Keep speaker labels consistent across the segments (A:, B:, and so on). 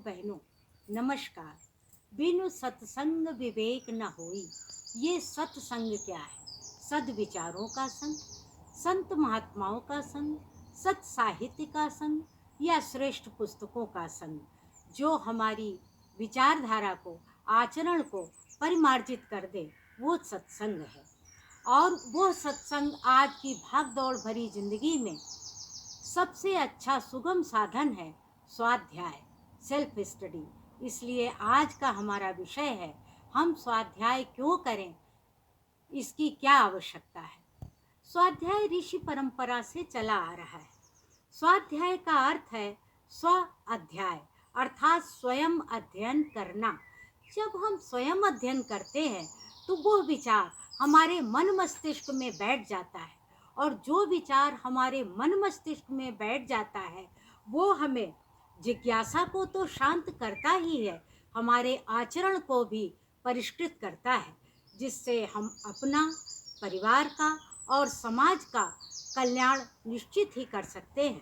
A: बहनों, नमस्कार। बिनु सत्संग विवेक न होई। ये सत्संग क्या है? सद्विचारों का संग, संत महात्माओं का संग, सत साहित्य का संग या श्रेष्ठ पुस्तकों का संग, जो हमारी विचारधारा को, आचरण को परिमार्जित कर दे, वो सत्संग है। और वो सत्संग आज की भागदौड़ भरी जिंदगी में सबसे अच्छा सुगम साधन है स्वाध्याय, सेल्फ स्टडी। इसलिए आज का हमारा विषय है, हम स्वाध्याय क्यों करें, इसकी क्या आवश्यकता है। स्वाध्याय ऋषि परंपरा से चला आ रहा है। स्वाध्याय का अर्थ है स्व अध्याय, अर्थात स्वयं अध्ययन करना। जब हम स्वयं अध्ययन करते हैं तो वो विचार हमारे मन मस्तिष्क में बैठ जाता है, और जो विचार हमारे मन मस्तिष्क में बैठ जाता है वो हमें जिज्ञासा को तो शांत करता ही है, हमारे आचरण को भी परिष्कृत करता है, जिससे हम अपना, परिवार का और समाज का कल्याण निश्चित ही कर सकते हैं।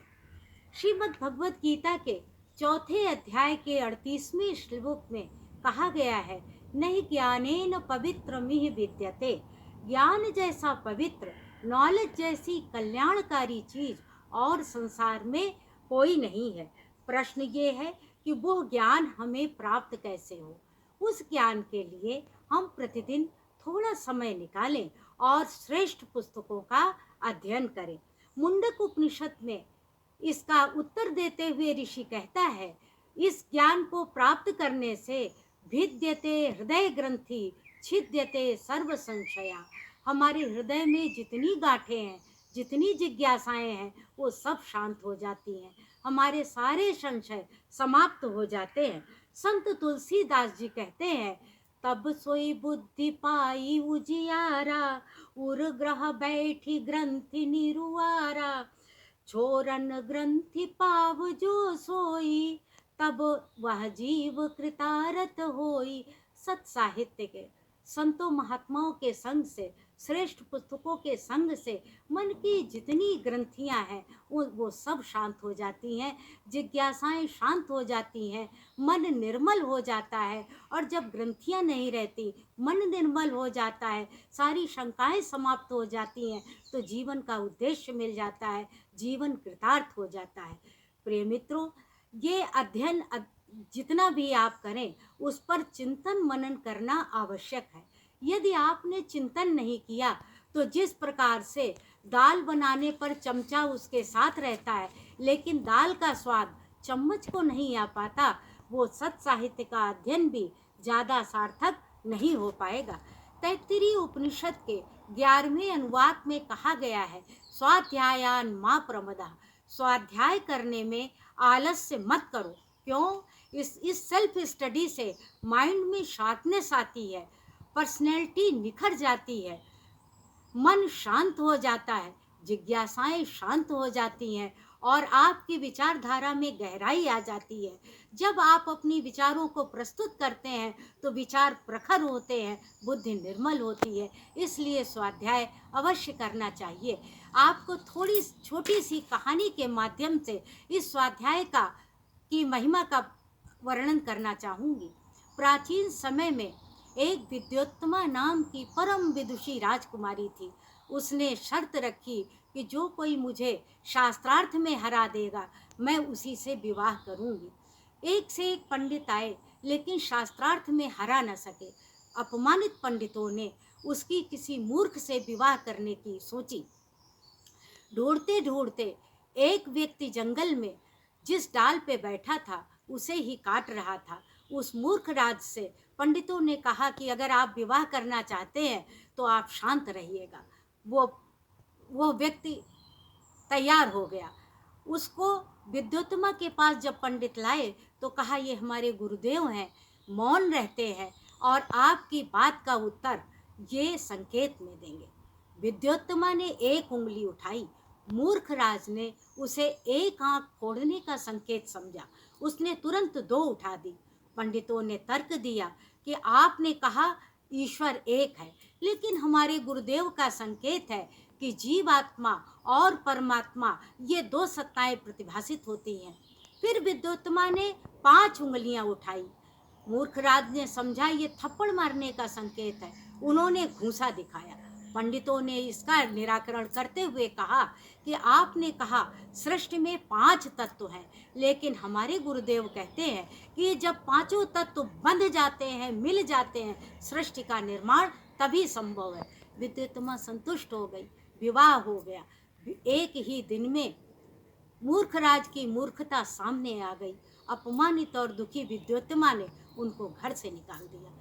A: श्रीमद् भगवत गीता के चौथे अध्याय के 38वें श्लोक में कहा गया है, नहीं ज्ञानेन पवित्रमिह विद्यते। ज्ञान जैसा पवित्र, नॉलेज जैसी कल्याणकारी चीज और संसार में कोई नहीं है। प्रश्न ये है कि वो ज्ञान हमें प्राप्त कैसे हो। उस ज्ञान के लिए हम प्रतिदिन थोड़ा समय निकालें और श्रेष्ठ पुस्तकों का अध्ययन करें। मुंडक उपनिषद में इसका उत्तर देते हुए ऋषि कहता है, इस ज्ञान को प्राप्त करने से भिद्यते हृदय ग्रंथि छिद्यते सर्व संशया। हमारे हृदय में जितनी गांठें हैं, जितनी जिज्ञासाएं हैं, वो सब शांत हो जाती हैं, हमारे सारे संशय समाप्त हो जाते हैं। संत तुलसीदास जी कहते हैं, तब सोई बुद्धि पाई उजियारा, उर ग्रह बैठी ग्रंथि निरुआरा। छोरन ग्रंथि पाव जो सोई, तब वह जीव कृतारथ होई। सत साहित्य के, संतों महात्माओं के संग से, श्रेष्ठ पुस्तकों के संग से मन की जितनी ग्रंथियां हैं वो सब शांत हो जाती हैं, जिज्ञासाएं शांत हो जाती हैं, मन निर्मल हो जाता है। और जब ग्रंथियां नहीं रहती, मन निर्मल हो जाता है, सारी शंकाएं समाप्त हो जाती हैं, तो जीवन का उद्देश्य मिल जाता है, जीवन कृतार्थ हो जाता है। प्रिय मित्रों, ये अध्ययन जितना भी आप करें उस पर चिंतन मनन करना आवश्यक है। यदि आपने चिंतन नहीं किया तो जिस प्रकार से दाल बनाने पर चमचा उसके साथ रहता है लेकिन दाल का स्वाद चम्मच को नहीं आ पाता, वो सत साहित्य का अध्ययन भी ज़्यादा सार्थक नहीं हो पाएगा। तैत्तिरीय उपनिषद के 11वें अनुवाक में कहा गया है, स्वाध्यायान मा प्रमदा। स्वाध्याय करने में आलस्य मत करो। क्यों? इस सेल्फ स्टडी से माइंड में शार्पनेस आती है, पर्सनैलिटी निखर जाती है, मन शांत हो जाता है, जिज्ञासाएं शांत हो जाती हैं और आपकी विचारधारा में गहराई आ जाती है। जब आप अपनी विचारों को प्रस्तुत करते हैं तो विचार प्रखर होते हैं, बुद्धि निर्मल होती है। इसलिए स्वाध्याय अवश्य करना चाहिए। आपको थोड़ी छोटी सी कहानी के माध्यम से इस स्वाध्याय की महिमा का वर्णन करना चाहूँगी। प्राचीन समय में एक विद्योत्तमा नाम की परम विदुषी राजकुमारी थी। उसने शर्त रखी कि जो कोई मुझे शास्त्रार्थ में हरा देगा मैं उसी से विवाह करूंगी। एक से एक पंडित आए लेकिन शास्त्रार्थ में हरा न सके। अपमानित पंडितों ने उसकी किसी मूर्ख से विवाह करने की सोची। ढूंढते ढूंढते एक व्यक्ति जंगल में जिस डाल पे बैठा था उसे ही काट रहा था। उस मूर्ख राज से पंडितों ने कहा कि अगर आप विवाह करना चाहते हैं तो आप शांत रहिएगा। वो व्यक्ति तैयार हो गया। उसको विद्योत्तमा के पास जब पंडित लाए तो कहा, ये हमारे गुरुदेव हैं, मौन रहते हैं और आपकी बात का उत्तर ये संकेत में देंगे। विद्योत्तमा ने एक उंगली उठाई। मूर्ख राज ने उसे एक आंख फोड़ने का संकेत समझा। उसने तुरंत 2 उठा दी। पंडितों ने तर्क दिया कि आपने कहा ईश्वर एक है, लेकिन हमारे गुरुदेव का संकेत है कि जीवात्मा और परमात्मा ये 2 सत्ताएं प्रतिभासित होती हैं। फिर विद्योत्तमा ने 5 उंगलियां उठाई। मूर्खराज ने समझा ये थप्पड़ मारने का संकेत है। उन्होंने घूंसा दिखाया। पंडितों ने इसका निराकरण करते हुए कहा कि आपने कहा सृष्टि में 5 तत्व हैं, लेकिन हमारे गुरुदेव कहते हैं कि जब पांचों तत्व बंध जाते हैं, मिल जाते हैं, सृष्टि का निर्माण तभी संभव है। विद्योत्तमा संतुष्ट हो गई। विवाह हो गया। एक ही दिन में मूर्खराज की मूर्खता सामने आ गई। अपमानित और दुखी विद्योत्तमा ने उनको घर से निकाल दिया।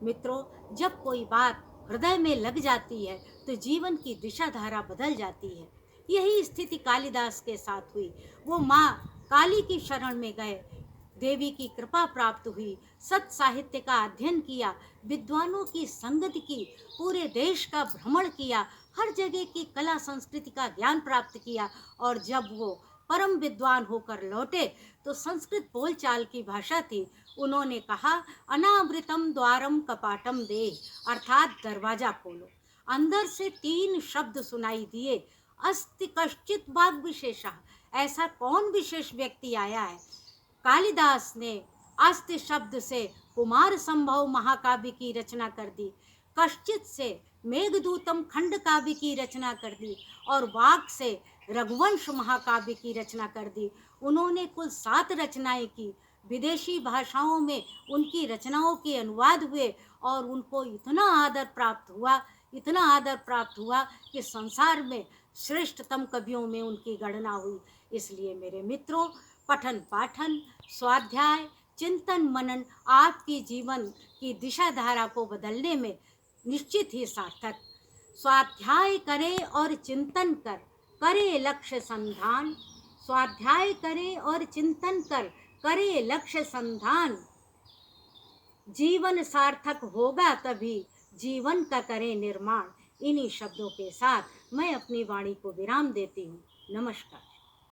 A: मित्रों, जब कोई बात हृदय में लग जाती है तो जीवन की दिशा धारा बदल जाती है। यही स्थिति कालिदास के साथ हुई। वो माँ काली की शरण में गए, देवी की कृपा प्राप्त हुई, सत साहित्य का अध्ययन किया, विद्वानों की संगत की, पूरे देश का भ्रमण किया, हर जगह की कला संस्कृति का ज्ञान प्राप्त किया, और जब वो परम विद्वान होकर लौटे तो संस्कृत बोलचाल की भाषा थी। उन्होंने कहा, अनावृतम द्वारम कपाटम दे, अर्थात दरवाजा खोलो। अंदर से 3 शब्द सुनाई दिए, अस्ति कश्चित वाग विशेषः, ऐसा कौन विशेष व्यक्ति आया है। कालिदास ने अस्ति शब्द से कुमार संभव महाकाव्य की रचना कर दी, कश्चित से मेघदूतम खंड काव्य की रचना कर दी, और वाक से रघुवंश महाकाव्य की रचना कर दी। उन्होंने कुल 7 रचनाएं की। विदेशी भाषाओं में उनकी रचनाओं के अनुवाद हुए और उनको इतना आदर प्राप्त हुआ, इतना आदर प्राप्त हुआ कि संसार में श्रेष्ठतम कवियों में उनकी गणना हुई। इसलिए मेरे मित्रों, पठन पाठन, स्वाध्याय, चिंतन मनन आपकी जीवन की दिशा धारा को बदलने में निश्चित ही सार्थक। स्वाध्याय करे और चिंतन कर, करे लक्ष्य संधान। स्वाध्याय करे और चिंतन कर, करे लक्ष्य संधान। जीवन सार्थक होगा तभी, जीवन का करे निर्माण। इन्हीं शब्दों के साथ मैं अपनी वाणी को विराम देती हूँ। नमस्कार।